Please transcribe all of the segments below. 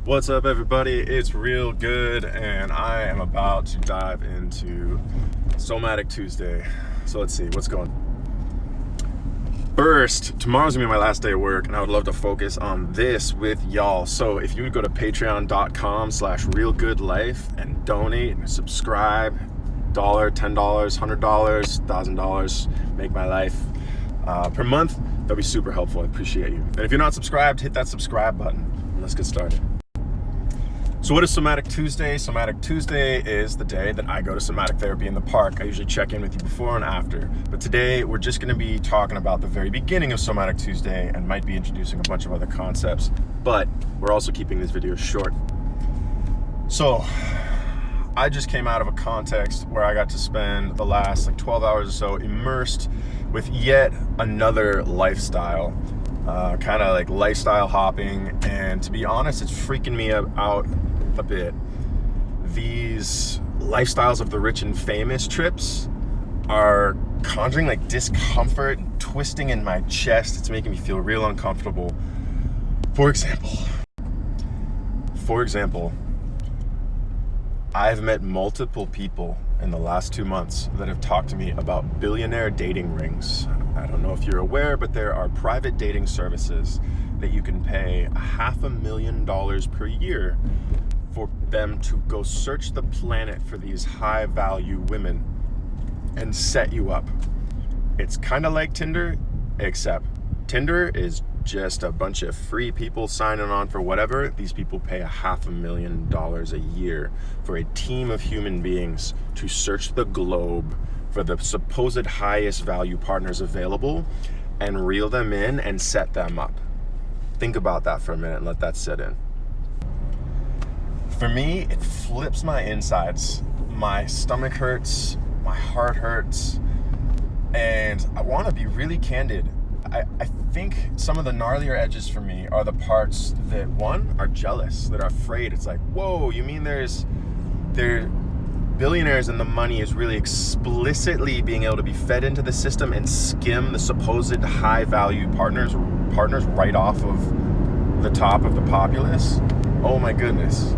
What's up, everybody? It's Real Good, and I am about to dive into Somatic Tuesday. So let's see what's going on. First, tomorrow's gonna be my last day of work, and I would love to focus on this with y'all. So if you would go to patreon.com/realgoodlife and donate and subscribe, $1, $10, $100, $1,000, make my life per month, that'd be super helpful. I appreciate you. And if you're not subscribed, hit that subscribe button. Let's get started. So what is Somatic Tuesday? Somatic Tuesday is the day that I go to somatic therapy in the park. I usually check in with you before and after. But today we're just gonna be talking about the very beginning of Somatic Tuesday and might be introducing a bunch of other concepts. But we're also keeping these videos short. So I just came out of a context where I got to spend the last 12 hours or so immersed with yet another lifestyle. Kind of like lifestyle hopping, and to be honest, it's freaking me out a bit. These lifestyles of the rich and famous trips are conjuring like discomfort and twisting in my chest. It's making me feel real uncomfortable. For example, I've met multiple people in the last 2 months that have talked to me about billionaire dating rings. I don't know if you're aware, but there are private dating services that you can pay $500,000 per year for them to go search the planet for these high value women and set you up. It's kind of like Tinder, except Tinder is just a bunch of free people signing on for whatever. These people pay $500,000 a year for a team of human beings to search the globe for the supposed highest value partners available and reel them in and set them up. Think about that for a minute and let that sit in. For me, it flips my insides. My stomach hurts, my heart hurts, and I want to be really candid. I think some of the gnarlier edges for me are the parts that, one, are jealous, that are afraid. It's like, whoa, you mean there billionaires and the money is really explicitly being able to be fed into the system and skim the supposed high value partners right off of the top of the populace? Oh my goodness.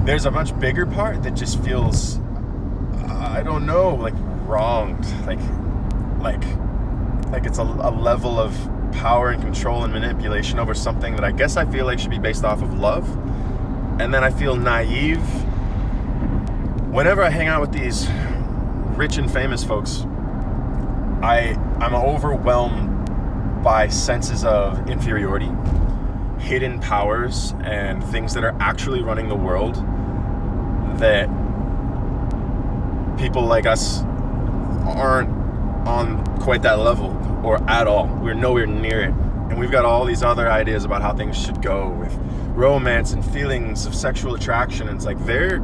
There's a much bigger part that just feels, I don't know, like wronged, like it's a level of power and control and manipulation over something that I guess I feel like should be based off of love. And then I feel naive whenever I hang out with these rich and famous folks. I'm overwhelmed by senses of inferiority, hidden powers, and things that are actually running the world that people like us aren't on quite that level or at all. We're nowhere near it. And we've got all these other ideas about how things should go with romance and feelings of sexual attraction. And it's like they're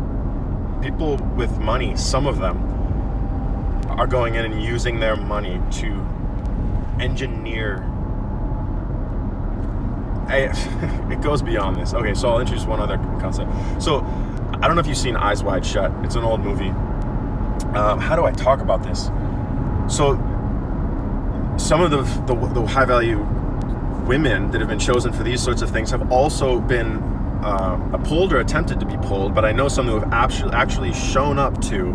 people with money, some of them are going in and using their money to engineer. It goes beyond this. Okay, so I'll introduce one other concept. So I don't know if you've seen Eyes Wide Shut. It's an old movie. How do I talk about this? So some of the high value women that have been chosen for these sorts of things have also been pulled or attempted to be pulled, but I know some who have actually shown up to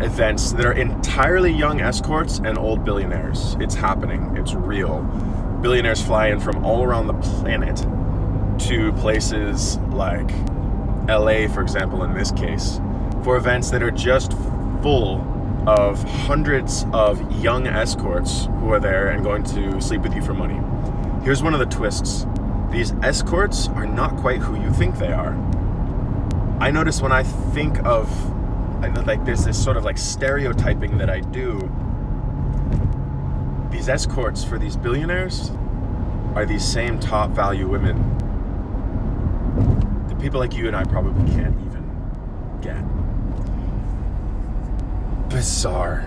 events that are entirely young escorts and old billionaires. It's happening. It's real. Billionaires fly in from all around the planet to places like LA, for example, in this case, for events that are just full of hundreds of young escorts who are there and going to sleep with you for money. Here's one of the twists. These escorts are not quite who you think they are. I notice when I think of, there's this sort of stereotyping that I do. These escorts for these billionaires are these same top value women that people like you and I probably can't even get. Bizarre.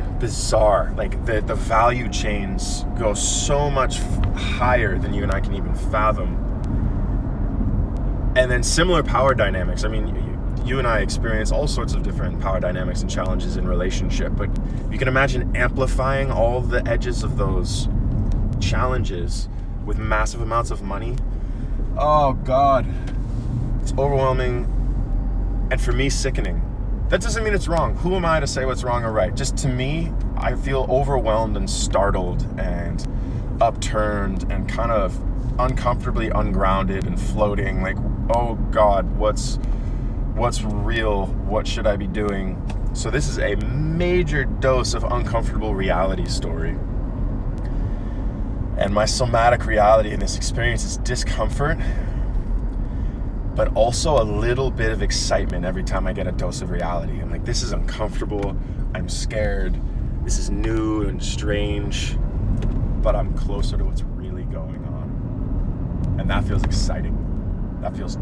Like the value chains go so much higher than you and I can even fathom. And then similar power dynamics. I mean, you and I experience all sorts of different power dynamics and challenges in relationship, but you can imagine amplifying all the edges of those challenges with massive amounts of money. Oh God, it's overwhelming, and for me, sickening. That doesn't mean it's wrong. Who am I to say what's wrong or right? Just to me, I feel overwhelmed and startled and upturned and kind of uncomfortably ungrounded and floating. Like, oh God, what's real? What should I be doing? So this is a major dose of uncomfortable reality story. And my somatic reality in this experience is discomfort, but also a little bit of excitement every time I get a dose of reality. I'm like, this is uncomfortable, I'm scared, this is new and strange, but I'm closer to what's really going on. And that feels exciting. That feels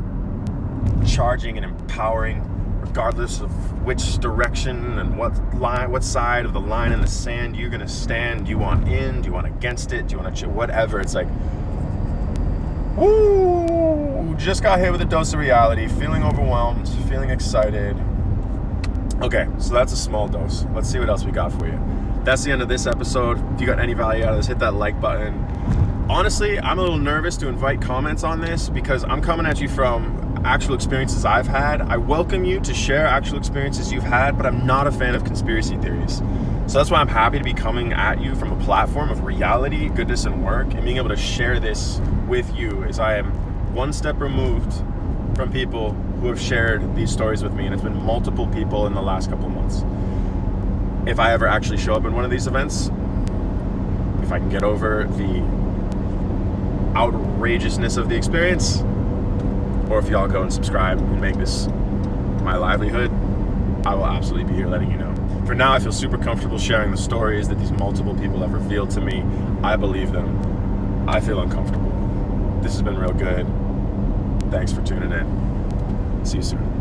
charging and empowering, regardless of which direction and what side of the line in the sand you're gonna stand. Do you want in? Do you want against it? Do you want to whatever? It's like, woo! Just got hit with a dose of reality, feeling overwhelmed, feeling excited. Okay, so that's a small dose. Let's see what else we got for you. That's the end of this episode. If you got any value out of this, hit that like button. Honestly, I'm a little nervous to invite comments on this because I'm coming at you from actual experiences I've had. I welcome you to share actual experiences you've had, but I'm not a fan of conspiracy theories. So that's why I'm happy to be coming at you from a platform of reality, goodness, and work, and being able to share this with you as I am one step removed from people who have shared these stories with me, and it's been multiple people in the last couple of months. If I ever actually show up in one of these events, if I can get over the outrageousness of the experience, or if y'all go and subscribe and make this my livelihood, I will absolutely be here letting you know. For now, I feel super comfortable sharing the stories that these multiple people have revealed to me. I believe them. I feel uncomfortable. This has been real good. Thanks for tuning in. See you soon.